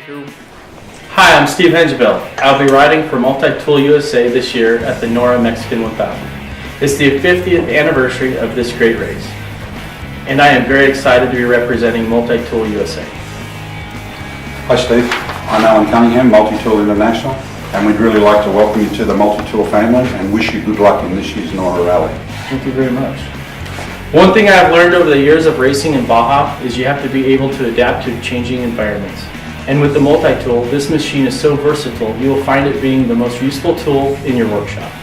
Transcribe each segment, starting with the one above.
through. Hi, I'm Steve Hengeveld. I'll be riding for Multitool USA this year at the Nora Mexican 1000. It's the 50th anniversary of this great race, and I am very excited to be representing Multitool USA. Hi Steve, I'm Alan Cunningham, Multitool International, and we'd really like to welcome you to the Multitool family and wish you good luck in this year's Nora Rally. Thank you very much. One thing I've learned over the years of racing in Baja is you have to be able to adapt to changing environments. And with the Multitool, this machine is so versatile, you will find it being the most useful tool in your workshop.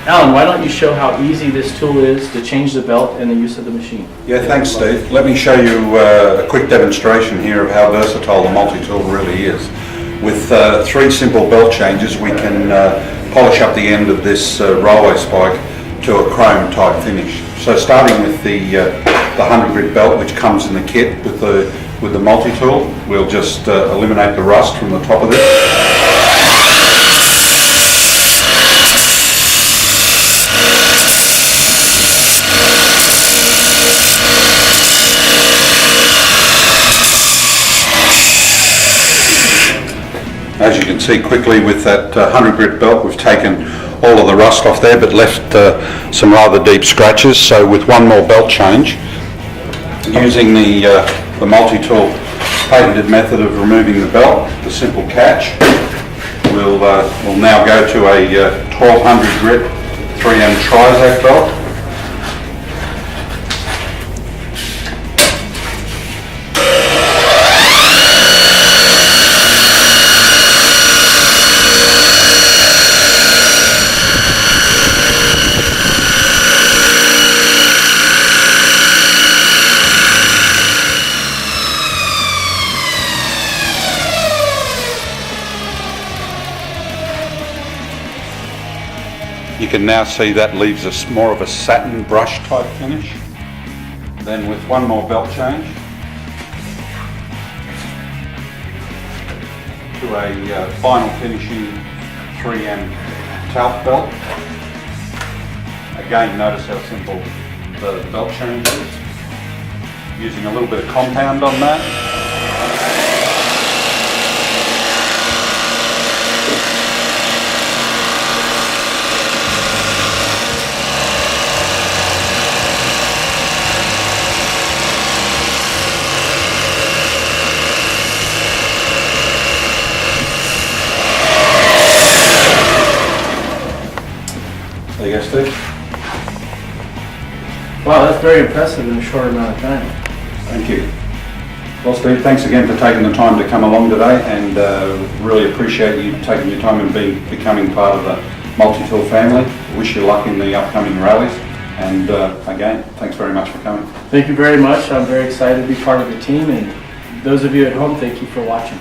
Alan, why don't you show how easy this tool is to change the belt and the use of the machine? Yeah, thanks Steve. Let me show you a quick demonstration here of how versatile the Multitool really is. With 3 simple belt changes, we can polish up the end of this railway spike to a chrome type finish. So starting with the 100 grit belt, which comes in the kit with the Multitool, we'll just eliminate the rust from the top of this. As you can see quickly with that 100 grit belt, we've taken all of the rust off there but left some rather deep scratches. So with one more belt change, using the Multitool patented method of removing the belt, the simple catch, we'll now go to a 1200 grit 3M Trizac belt. You can now see that leaves us more of a satin brush type finish. Then with one more belt change to a final finishing 3M talc belt. Again, notice how simple the belt change is. Using a little bit of compound on that. There you go, Steve. Wow, that's very impressive in a short amount of time. Thank you. Well, Steve, thanks again for taking the time to come along today, and really appreciate you taking your time and becoming part of the Multitool family. Wish you luck in the upcoming rallies, and again, thanks very much for coming. Thank you very much. I'm very excited to be part of the team, and those of you at home, thank you for watching.